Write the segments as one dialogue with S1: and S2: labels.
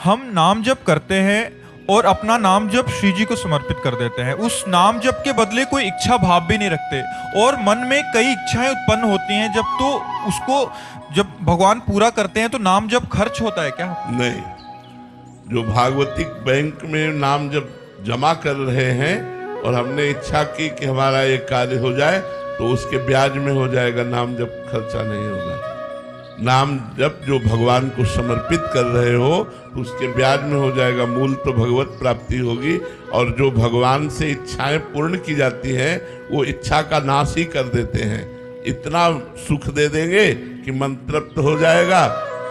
S1: हम नाम जप करते हैं और अपना नाम जप श्री जी को समर्पित कर देते हैं। उस नाम जप के बदले कोई इच्छा भाव भी नहीं रखते और मन में कई इच्छाएं उत्पन्न होती हैं। जब तो उसको जब भगवान पूरा करते हैं तो नाम जप खर्च होता है क्या?
S2: नहीं, जो भागवतिक बैंक में नाम जब जमा कर रहे हैं और हमने इच्छा की कि हमारा ये कार्य हो जाए तो उसके ब्याज में हो जाएगा, नाम जब खर्चा नहीं होगा। नाम जब जो भगवान को समर्पित कर रहे हो तो उसके ब्याज में हो जाएगा, मूल तो भगवत प्राप्ति होगी। और जो भगवान से इच्छाएं पूर्ण की जाती हैं वो इच्छा का नाश ही कर देते हैं। इतना सुख दे देंगे कि मन तृप्त हो जाएगा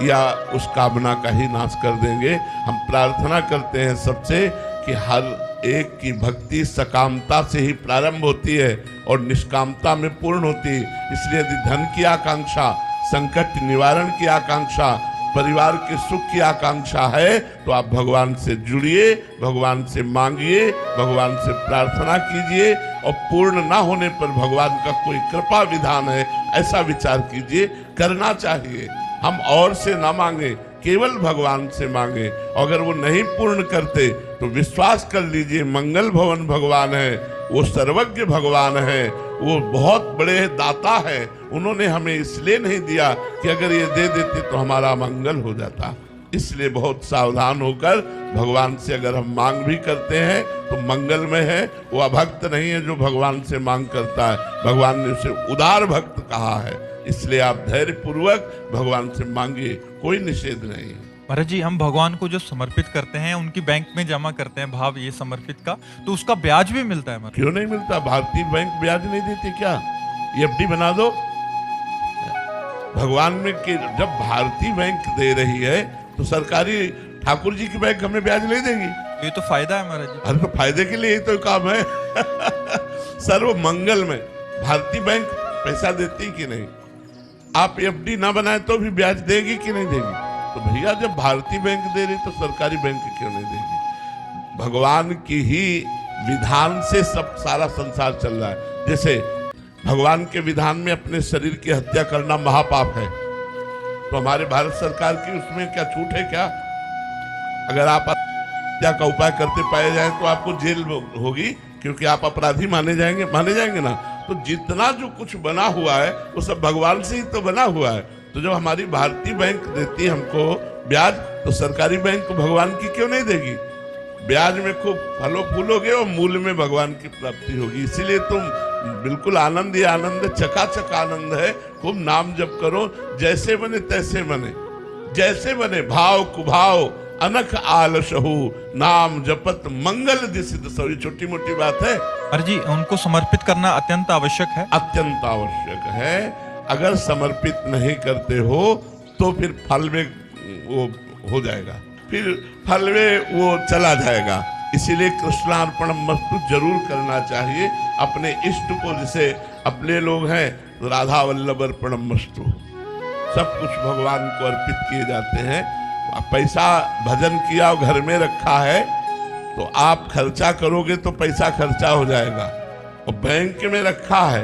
S2: या उस कामना का ही नाश कर देंगे। हम प्रार्थना करते हैं सबसे कि हर एक की भक्ति सकामता से ही प्रारंभ होती है और निष्कामता में पूर्ण होती है। इसलिए यदि धन की आकांक्षा, संकट निवारण की आकांक्षा, परिवार के सुख की आकांक्षा है तो आप भगवान से जुड़िए, भगवान से मांगिए, भगवान से प्रार्थना कीजिए और पूर्ण ना होने पर भगवान का कोई कृपा विधान है ऐसा विचार कीजिए। करना चाहिए, हम और से ना मांगे, केवल भगवान से मांगे। अगर वो नहीं पूर्ण करते तो विश्वास कर लीजिए मंगल भवन भगवान है, वो सर्वज्ञ भगवान है, वो बहुत बड़े दाता है। उन्होंने हमें इसलिए नहीं दिया कि अगर ये दे देते तो हमारा मंगल हो जाता। इसलिए बहुत सावधान होकर भगवान से अगर हम मांग भी करते हैं तो मंगल में है। वो अभक्त नहीं है जो भगवान से मांग करता है, भगवान ने उसे उदार भक्त कहा है। इसलिए आप धैर्य पूर्वक भगवान से मांगिए, कोई निषेध नहीं है।
S1: महाराज जी, हम भगवान को जो समर्पित करते हैं, उनकी बैंक में जमा करते हैं भाव ये समर्पित का, तो उसका ब्याज भी मिलता है महाराज?
S2: क्यों नहीं मिलता? भारतीय बैंक ब्याज नहीं देती क्या? एफडी बना दो भगवान में कि जब भारतीय बैंक दे रही है तो सरकारी ठाकुर जी की बैंक हमें ब्याज नहीं देगी?
S1: ये तो फायदा है महाराज जी।
S2: अरे तो फायदे के लिए ही तो काम है। सर्व मंगल में भारतीय बैंक पैसा देती कि नहीं? आप एफडी ना बनाए तो भी ब्याज देगी कि नहीं देगी? तो भैया जब भारतीय बैंक दे रही तो सरकारी बैंक क्यों नहीं देगी? भगवान की ही विधान से सब सारा संसार चल रहा है। जैसे भगवान के विधान में अपने शरीर की हत्या करना महापाप है, तो हमारे भारत सरकार की उसमें क्या छूट है क्या? अगर आप हत्या का उपाय करते पाए जाए तो आपको जेल होगी, क्योंकि आप अपराधी माने जाएंगे ना। तो जितना जो कुछ बना हुआ है वो सब भगवान से ही तो बना हुआ है। तो जब हमारी भारतीय बैंक देती है हमको ब्याज, तो सरकारी बैंक भगवान की क्यों नहीं देगी? ब्याज में खूब फलो फूलोगे और मूल में भगवान की प्राप्ति होगी। इसीलिए तुम बिल्कुल आनंद ही आनंद, चकाचक आनंद है। खूब नाम जप करो, जैसे बने तैसे बने, जैसे बने भाव कुभाव अनख आलसहु, नाम जपत मंगल दिसित सब। ये छोटी मोटी बात है
S1: महाराज जी, उनको समर्पित करना अत्यंत आवश्यक है।
S2: अत्यंत आवश्यक है। अगर समर्पित नहीं करते हो तो फिर फल में वो हो जाएगा, फिर फल में वो चला जाएगा। इसीलिए कृष्णार्पणमस्तु जरूर करना चाहिए अपने इष्ट को। जैसे अपने लोग हैं तो राधा वल्लभ अर्पणमस्तु, सब कुछ भगवान को अर्पित किए जाते हैं। पैसा भजन किया और घर में रखा है तो आप खर्चा करोगे तो पैसा खर्चा हो जाएगा, और बैंक में रखा है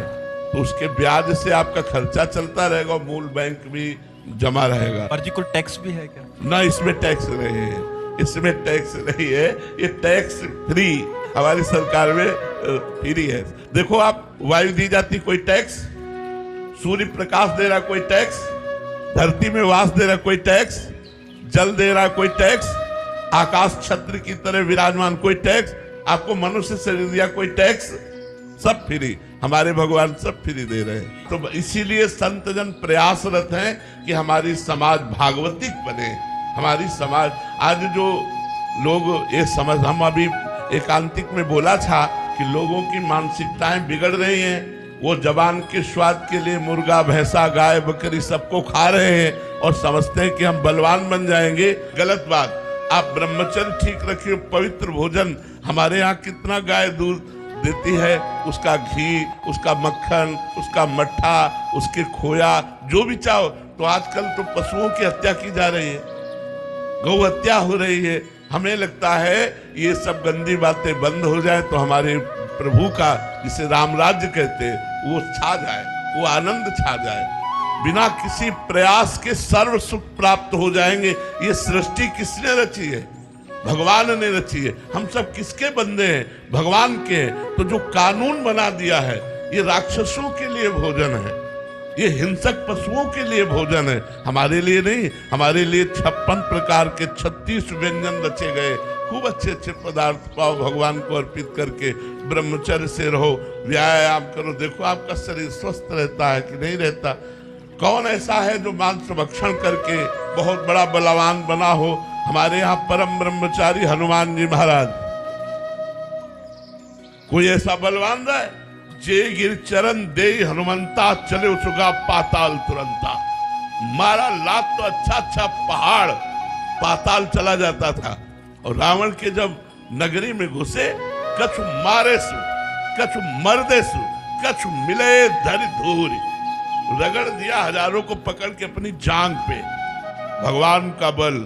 S2: तो उसके ब्याज से आपका खर्चा चलता रहेगा और मूल बैंक भी जमा रहेगा।
S1: महाराज जी, कोई टैक्स भी है क्या?
S2: ना, इसमें टैक्स नहीं है, इसमें टैक्स नहीं है। ये टैक्स फ्री हमारी सरकार में फ्री है। देखो, आप वायु दी जाती कोई टैक्स, सूर्य प्रकाश दे रहा कोई टैक्स, धरती में वास दे रहा कोई टैक्स, जल दे रहा कोई टैक्स, आकाश छत्र की तरह विराजमान कोई टैक्स, आपको मनुष्य शरीर दिया कोई टैक्स, सब फ्री। हमारे भगवान सब फ्री दे रहे हैं। तो इसीलिए संत जन प्रयासरत हैं कि हमारी समाज भागवतिक बने। हमारी समाज आज जो लोग ये समझ, हम अभी एकांतिक में बोला था कि लोगों की मानसिकताएं बिगड़ रही हैं। वो जबान के स्वाद के लिए मुर्गा, भैंसा, गाय, बकरी सबको खा रहे हैं और समझते हैं कि हम बलवान बन जाएंगे। गलत बात। आप ब्रह्मचर्य ठीक रखिए, पवित्र भोजन। हमारे यहाँ कितना गाय दूध देती है, उसका घी, उसका मक्खन, उसका मट्ठा, उसके खोया, जो भी चाहो। तो आजकल तो पशुओं की हत्या की जा रही है, गौ हत्या हो रही है। हमें लगता है ये सब गंदी बातें बंद हो जाए तो हमारे प्रभु का, जिसे राम राज्य कहते हैं, वो छा जाए, वो आनंद छा जाए। बिना किसी प्रयास के सर्व सुख प्राप्त हो जाएंगे। ये सृष्टि किसने रची है? भगवान ने रची है। हम सब किसके बंदे हैं? भगवान के हैं। तो जो कानून बना दिया है, ये राक्षसों के लिए भोजन है, ये हिंसक पशुओं के लिए भोजन है, हमारे लिए नहीं। हमारे लिए 56 प्रकार के 36 व्यंजन रचे गए। खूब अच्छे अच्छे पदार्थ पाओ, भगवान को अर्पित करके ब्रह्मचर्य से रहो, व्यायाम करो। देखो आपका शरीर स्वस्थ रहता है कि नहीं रहता। कौन ऐसा है जो मांस भक्षण करके बहुत बड़ा बलवान बना हो? हमारे यहाँ परम ब्रह्मचारी हनुमान जी महाराज, कोई ऐसा बलवान रहा है? जे गिर चरण दे हनुमंता, चले उसका पाताल तुरंता। मारा लात तो अच्छा अच्छा पहाड़ पाताल चला जाता था। और रावण के जब नगरी में घुसे, कछु मारे सु, कछु मर्दे सु, कछु मिले धरि धूरी, रगड़ दिया हजारों को पकड़ के अपनी जांग पे। भगवान का बल,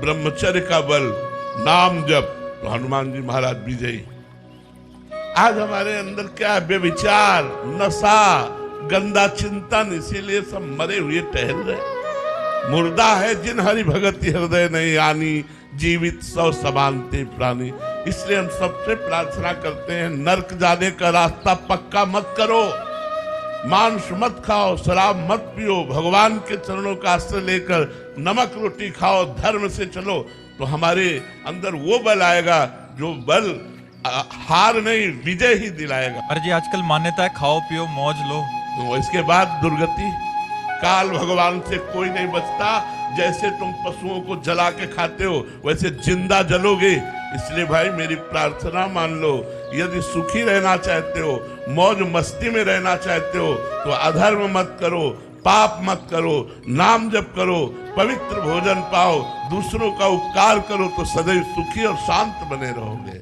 S2: ब्रह्मचर्य का बल, नाम जप, तो हनुमान जी महाराज विजयी। आज हमारे अंदर क्या है? व्यभिचार, नशा, गंदा चिंतन, इसीलिए सब मरे हुए टहल रहे। मुर्दा है जिन हरि भगति हृदय नहीं आनी, जीवित सौ समानते प्राणी। इसलिए हम सबसे प्रार्थना करते हैं, नरक जाने का रास्ता पक्का मत करो, मांस मत खाओ, शराब मत पियो, भगवान के चरणों का आश्रय लेकर नमक रोटी खाओ, धर्म से चलो, तो हमारे अंदर वो बल आएगा जो बल हार नहीं विजय ही दिलाएगा।
S1: अरे जी, आजकल मान्यता है खाओ पियो मौज लो,
S2: तो इसके बाद दुर्गति। काल भगवान से कोई नहीं बचता। जैसे तुम पशुओं को जला के खाते हो, वैसे जिंदा जलोगे। इसलिए भाई मेरी प्रार्थना मान लो, यदि सुखी रहना चाहते हो, मौज मस्ती में रहना चाहते हो, तो अधर्म मत करो, पाप मत करो, नाम जप करो, पवित्र भोजन पाओ, दूसरों का उपकार करो, तो सदैव सुखी और शांत बने रहोगे।